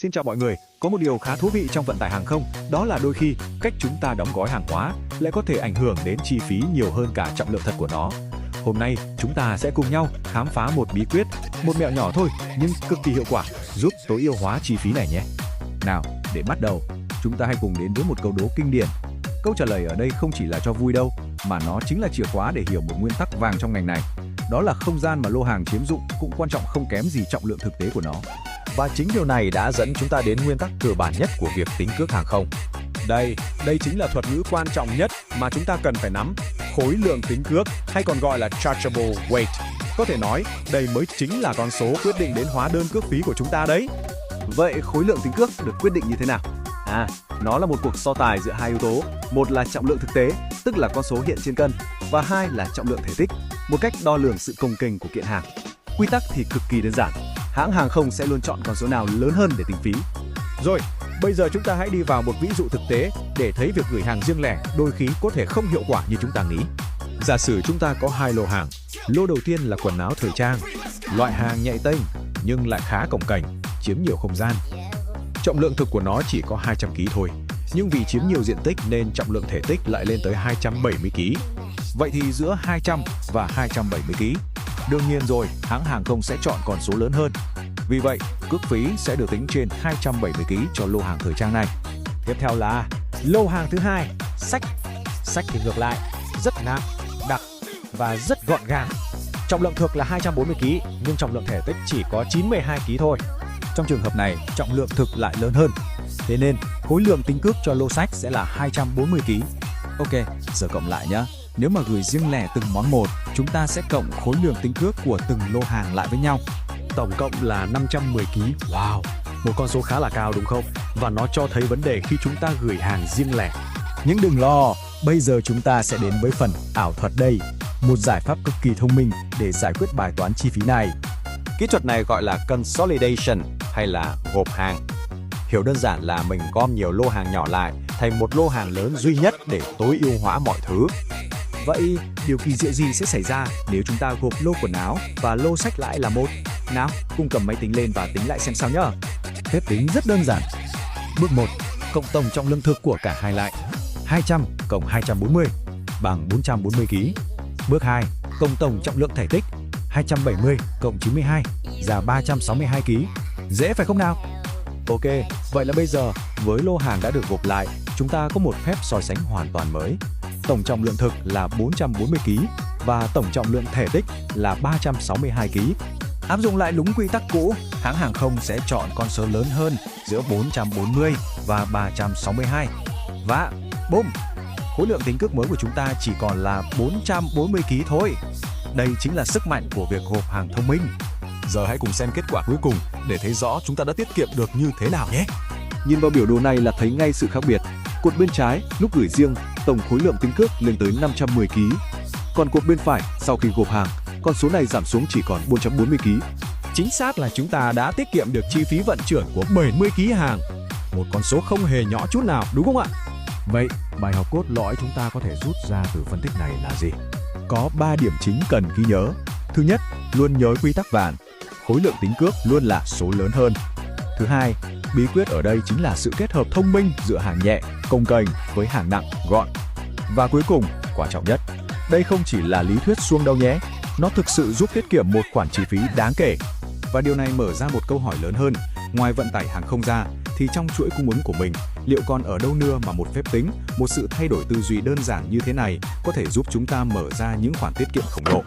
Xin chào mọi người, có một điều khá thú vị trong vận tải hàng không, đó là đôi khi cách chúng ta đóng gói hàng hóa lại có thể ảnh hưởng đến chi phí nhiều hơn cả trọng lượng thật của nó. Hôm nay, chúng ta sẽ cùng nhau khám phá một bí quyết, một mẹo nhỏ thôi nhưng cực kỳ hiệu quả giúp tối ưu hóa chi phí này nhé. Nào, để bắt đầu, chúng ta hãy cùng đến với một câu đố kinh điển. Câu trả lời ở đây không chỉ là cho vui đâu, mà nó chính là chìa khóa để hiểu một nguyên tắc vàng trong ngành này. Đó là không gian mà lô hàng chiếm dụng cũng quan trọng không kém gì trọng lượng thực tế của nó. Và chính điều này đã dẫn chúng ta đến nguyên tắc cơ bản nhất của việc tính cước hàng không. Đây chính là thuật ngữ quan trọng nhất mà chúng ta cần phải nắm, khối lượng tính cước hay còn gọi là chargeable weight. Có thể nói, đây mới chính là con số quyết định đến hóa đơn cước phí của chúng ta đấy. Vậy khối lượng tính cước được quyết định như thế nào? Nó là một cuộc so tài giữa hai yếu tố. Một là trọng lượng thực tế, tức là con số hiện trên cân, và hai là trọng lượng thể tích, một cách đo lường sự cồng kềnh của kiện hàng. Quy tắc thì cực kỳ đơn giản. Hãng hàng không sẽ luôn chọn con số nào lớn hơn để tính phí. Rồi, bây giờ chúng ta hãy đi vào một ví dụ thực tế để thấy việc gửi hàng riêng lẻ đôi khi có thể không hiệu quả như chúng ta nghĩ. Giả sử chúng ta có hai lô hàng. Lô đầu tiên là quần áo thời trang, loại hàng nhạy tênh nhưng lại khá cồng kềnh, chiếm nhiều không gian. Trọng lượng thực của nó chỉ có 200 kg thôi, nhưng vì chiếm nhiều diện tích nên trọng lượng thể tích lại lên tới 270 kg. Vậy thì giữa 200 và 270 kg, đương nhiên rồi, hãng hàng không sẽ chọn con số lớn hơn. Vì vậy, cước phí sẽ được tính trên 270 kg cho lô hàng thời trang này. Tiếp theo là lô hàng thứ hai, sách. Sách thì ngược lại, rất nặng, đặc và rất gọn gàng. Trọng lượng thực là 240 kg, nhưng trọng lượng thể tích chỉ có 92 kg thôi. Trong trường hợp này, trọng lượng thực lại lớn hơn. Thế nên, khối lượng tính cước cho lô sách sẽ là 240 kg. Ok, giờ cộng lại nhé. Nếu mà gửi riêng lẻ từng món một, chúng ta sẽ cộng khối lượng tính cước của từng lô hàng lại với nhau. Tổng cộng là 510 kg. Wow, một con số khá là cao đúng không? Và nó cho thấy vấn đề khi chúng ta gửi hàng riêng lẻ. Nhưng đừng lo, bây giờ chúng ta sẽ đến với phần ảo thuật đây. Một giải pháp cực kỳ thông minh để giải quyết bài toán chi phí này. Kỹ thuật này gọi là consolidation hay là gộp hàng. Hiểu đơn giản là mình gom nhiều lô hàng nhỏ lại thành một lô hàng lớn duy nhất để tối ưu hóa mọi thứ. Vậy, điều kỳ diệu gì sẽ xảy ra nếu chúng ta gộp lô quần áo và lô sách lại là một? Nào, cùng cầm máy tính lên và tính lại xem sao nhá. Phép tính rất đơn giản. Bước 1, cộng tổng trọng lượng thực của cả hai lại. 200 cộng 240 bằng 440 kg. Bước 2, cộng tổng trọng lượng thể tích. 270 cộng 92 ra 362 kg. Dễ phải không nào? Ok, vậy là bây giờ với lô hàng đã được gộp lại, chúng ta có một phép so sánh hoàn toàn mới. Tổng trọng lượng thực là 440 kg và tổng trọng lượng thể tích là 362 kg. Áp dụng lại đúng quy tắc cũ, hãng hàng không sẽ chọn con số lớn hơn giữa 440 và 362. Và bùm! Khối lượng tính cước mới của chúng ta chỉ còn là 440 kg thôi. Đây chính là sức mạnh của việc gộp hàng thông minh. Giờ hãy cùng xem kết quả cuối cùng để thấy rõ chúng ta đã tiết kiệm được như thế nào nhé. Nhìn vào biểu đồ này là thấy ngay sự khác biệt. Cột bên trái, lúc gửi riêng, tổng khối lượng tính cước lên tới 510 kg. Còn cột bên phải, sau khi gộp hàng, con số này giảm xuống chỉ còn 440 kg. Chính xác là chúng ta đã tiết kiệm được chi phí vận chuyển của 70 kg hàng. Một con số không hề nhỏ chút nào, đúng không ạ? Vậy, bài học cốt lõi chúng ta có thể rút ra từ phân tích này là gì? Có 3 điểm chính cần ghi nhớ. Thứ nhất, luôn nhớ quy tắc vàng. Khối lượng tính cước luôn là số lớn hơn. Thứ hai, bí quyết ở đây chính là sự kết hợp thông minh giữa hàng nhẹ, cồng kềnh với hàng nặng, gọn. Và cuối cùng, quan trọng nhất, đây không chỉ là lý thuyết suông đâu nhé. Nó thực sự giúp tiết kiệm một khoản chi phí đáng kể. Và điều này mở ra một câu hỏi lớn hơn. Ngoài vận tải hàng không ra, thì trong chuỗi cung ứng của mình, liệu còn ở đâu nữa mà một phép tính, một sự thay đổi tư duy đơn giản như thế này có thể giúp chúng ta mở ra những khoản tiết kiệm khổng lồ?